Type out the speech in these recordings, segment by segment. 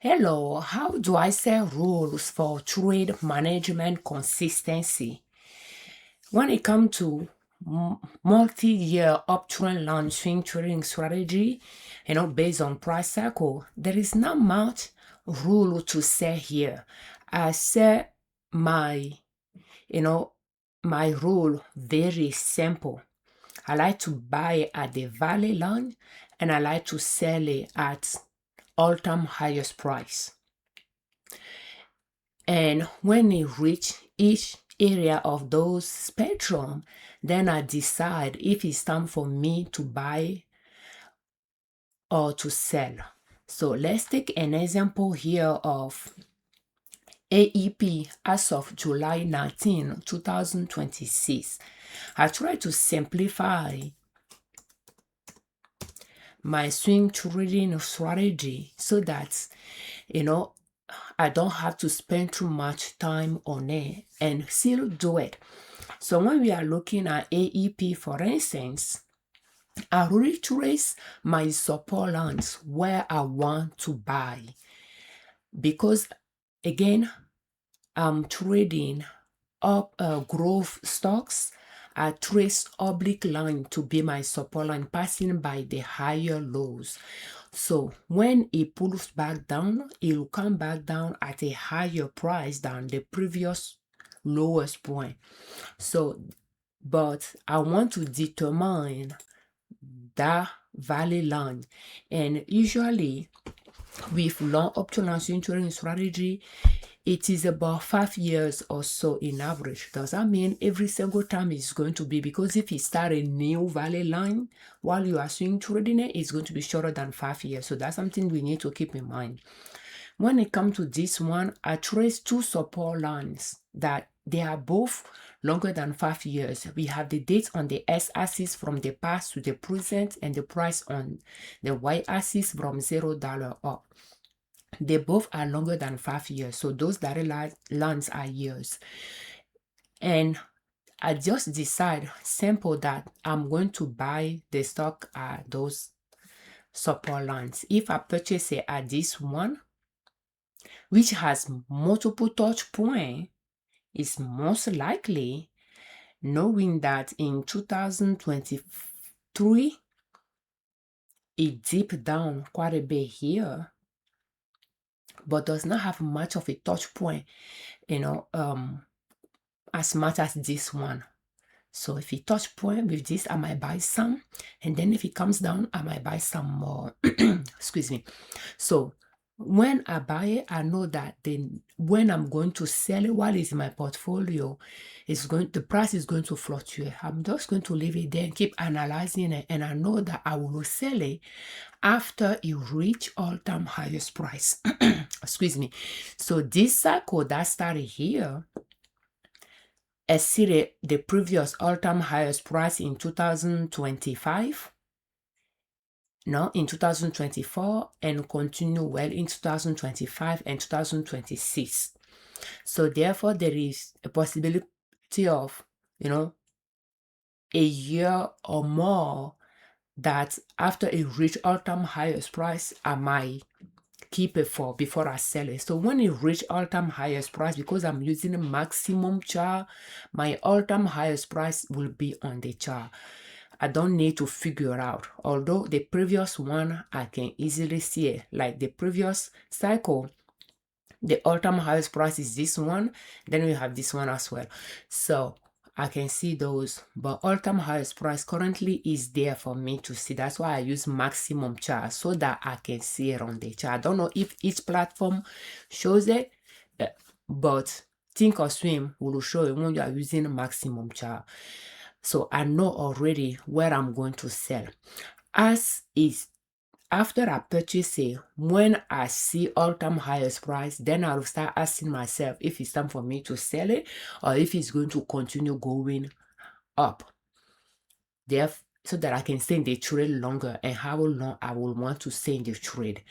Hello, how do I set rules for trade management consistency? When it comes to multi-year uptrend long swing trading strategy, based on price cycle, there is not much rule to set here. I set my, my rule very simple. I like to buy at the valley line and I like to sell it at all-time highest price. And when it reach each area of those spectrum, then I decide if it's time for me to buy or to sell. So let's take an example here of AEP as of July 19, 2026. I try to simplify my swing trading strategy so that, I don't have to spend too much time on it and still do it. So when we are looking at AEP, for instance, I retrace my support lines where I want to buy because, again, I'm trading up growth stocks. I trace oblique line to be my support line, passing by the higher lows. So when it pulls back down, it will come back down at a higher price than the previous lowest point. So, but I want to determine that valley line. And usually with long option swing trading strategy, it is about 5 years or so in average. Does that mean every single time it's going to be? Because if you start a new valley line while you are swing trading it, it's going to be shorter than 5 years. So that's something we need to keep in mind. When it comes to this one, I trace two support lines that they are both longer than 5 years. We have the date on the x-axis from the past to the present and the price on the y-axis from $0 up. They both are longer than 5 years. So those dotted lines are years. And I just decide simple that I'm going to buy the stock at those support lines. If I purchase it at this one, which has multiple touch points, it's most likely knowing that in 2023, it dipped down quite a bit here, but does not have much of a touch point, as much as this one. So if it touch point with this, I might buy some, and then if it comes down, I might buy some more. Excuse me. So when I buy it, I know that then when I'm going to sell it, while it's in my portfolio, the price is going to fluctuate. I'm just going to leave it there and keep analyzing it, and I know that I will sell it after it reach all-time highest price. Excuse me. So this cycle that started here exceeded the previous all-time highest price in 2025, in 2024, and continue well in 2025 and 2026. So therefore, there is a possibility of, a year or more that after it reach all-time highest price, I might keep it for before I sell it. So when it reach all-time highest price, because I'm using a maximum chart, my all-time highest price will be on the chart. I don't need to figure out. Although the previous one, I can easily see it. Like the previous cycle, the all-time highest price is this one. Then we have this one as well. So I can see those, but all-time highest price currently is there for me to see. That's why I use maximum chart so that I can see it on the chart. I don't know if each platform shows it, but Thinkorswim will show it when you are using maximum chart. So I know already where I'm going to sell. As is, after I purchase it, when I see all-time highest price, then I'll start asking myself if it's time for me to sell it or if it's going to continue going up. So that I can stay in the trade longer, and how long I will want to stay in the trade.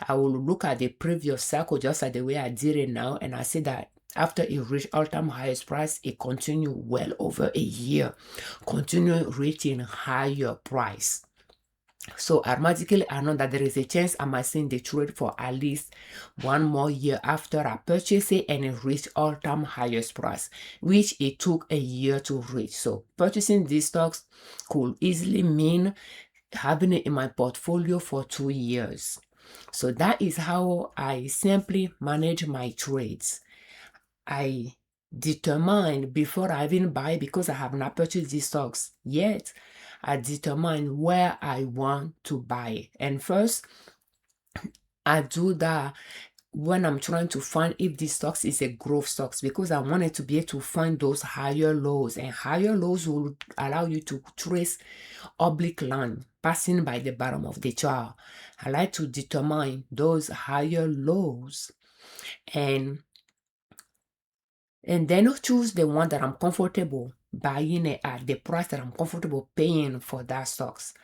I will look at the previous cycle just like the way I did it now, and I say that after it reached all-time highest price, it continued well over a year, continue reaching higher price. So automatically I know that there is a chance I might see the trade for at least 1 more year after I purchase it and it reached all-time highest price, which it took a year to reach. So purchasing these stocks could easily mean having it in my portfolio for 2 years. So that is how I simply manage my trades. I determine before I even buy, because I have not purchased these stocks yet, I determine where I want to buy. And first, I do that when I'm trying to find if this stocks is a growth stocks, because I wanted to be able to find those higher lows, and higher lows will allow you to trace oblique line passing by the bottom of the chart. I like to determine those higher lows and then choose the one that I'm comfortable buying it at, the price that I'm comfortable paying for that stocks,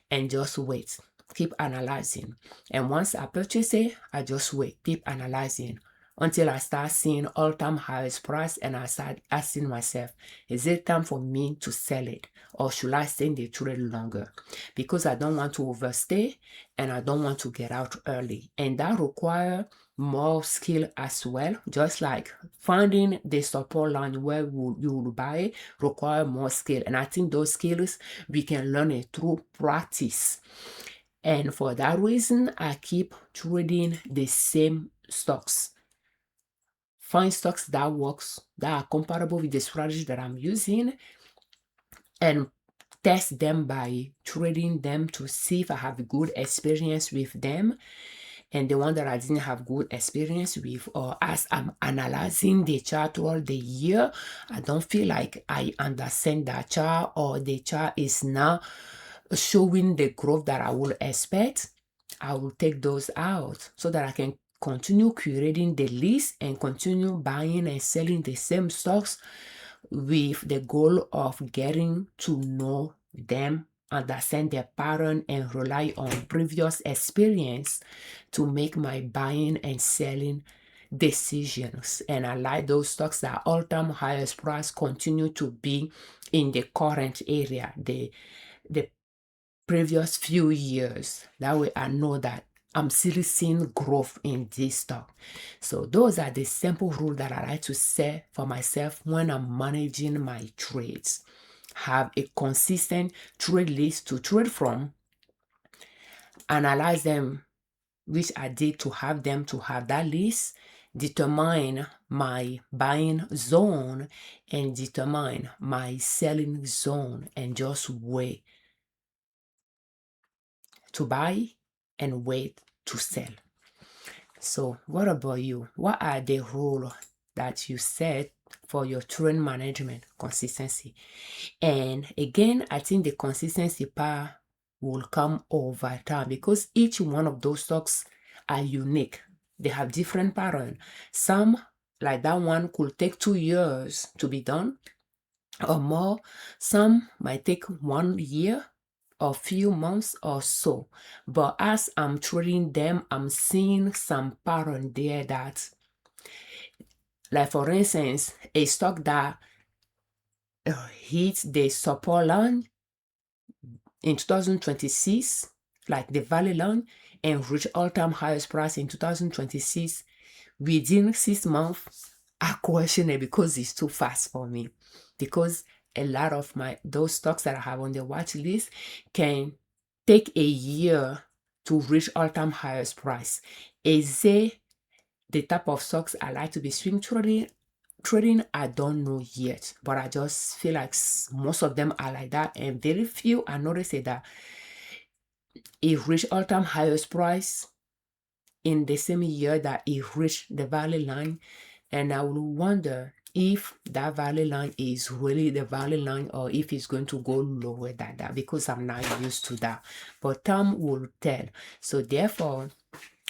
and just wait. Keep analyzing. And once I purchase it, I just wait, keep analyzing until I start seeing all-time highest price, and I start asking myself, is it time for me to sell it, or should I stay in the trade longer? Because I don't want to overstay and I don't want to get out early. And that requires more skill as well. Just like finding the support line where you will buy require more skill. And I think those skills we can learn it through practice. And for that reason, I keep trading the same stocks. Find stocks that works, that are compatible with the strategy that I'm using, and test them by trading them to see if I have a good experience with them. And the one that I didn't have good experience with, or as I'm analyzing the chart all the year, I don't feel like I understand that chart, or the chart is not showing the growth that I would expect, I will take those out so that I can continue curating the list and continue buying and selling the same stocks with the goal of getting to know them, understand their pattern, and rely on previous experience to make my buying and selling decisions. And I like those stocks that all-time highest price continue to be in the current area, the previous few years. That way I know that I'm still seeing growth in this stock. So those are the simple rules that I like to set for myself when I'm managing my trades. Have a consistent trade list to trade from, analyze them, which I did to have them, to have that list, determine my buying zone, and determine my selling zone, and just wait to buy and wait to sell. So what about you? What are the rules that you set for your trade management consistency? And again, I think the consistency part will come over time, because each one of those stocks are unique. They have different pattern. Some, like that one, could take 2 years to be done or more. Some might take 1 year or few months or so. But as I'm trading them, I'm seeing some pattern there that, like for instance, a stock that hits the support line in 2026, like the value line, and reach all-time highest price in 2026 within 6 months, I question it because it's too fast for me. Because a lot of those stocks that I have on the watch list can take a year to reach all-time highest price. Is it the type of stocks I like to be swing trading? I don't know yet, but I just feel like most of them are like that, and very few I notice that it reached all-time highest price in the same year that it reached the value line. And I will wonder if that value line is really the value line, or if it's going to go lower than that, because I'm not used to that. But time will tell. So therefore,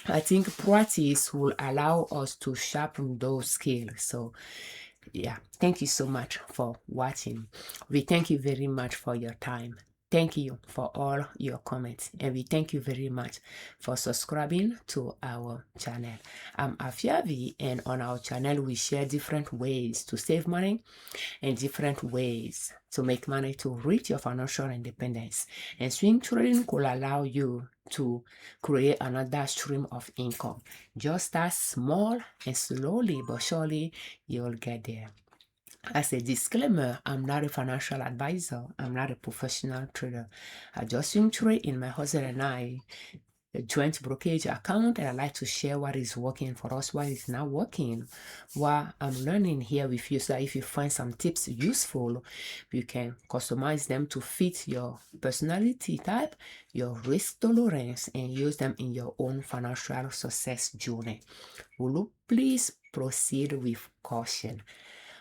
I think practice will allow us to sharpen those skills. So yeah, thank you so much for watching. We thank you very much for your time. Thank you for all your comments, and we thank you very much for subscribing to our channel. I'm Afiavi, and on our channel we share different ways to save money and different ways to make money to reach your financial independence. And swing trading could allow you to create another stream of income. Just start small, and slowly but surely you'll get there. As a disclaimer, I'm not a financial advisor. I'm not a professional trader. I just swing trade in my husband and I, a joint brokerage account, and I like to share what is working for us, what is not working, what I'm learning here with you. So if you find some tips useful, you can customize them to fit your personality type, your risk tolerance, and use them in your own financial success journey. Will you please proceed with caution?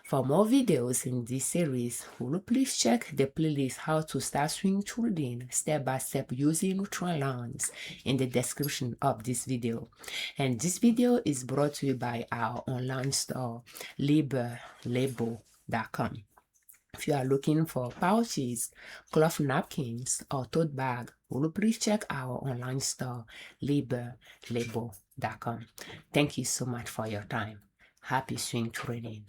For more videos in this series, will you please check the playlist How to Start Swing Trading Step by Step using Neutral Lines in the description of this video. And this video is brought to you by our online store, Liberman.com. If you are looking for pouches, cloth napkins, or tote bag, will you please check our online store, Liberman.com. Thank you so much for your time. Happy swing trading.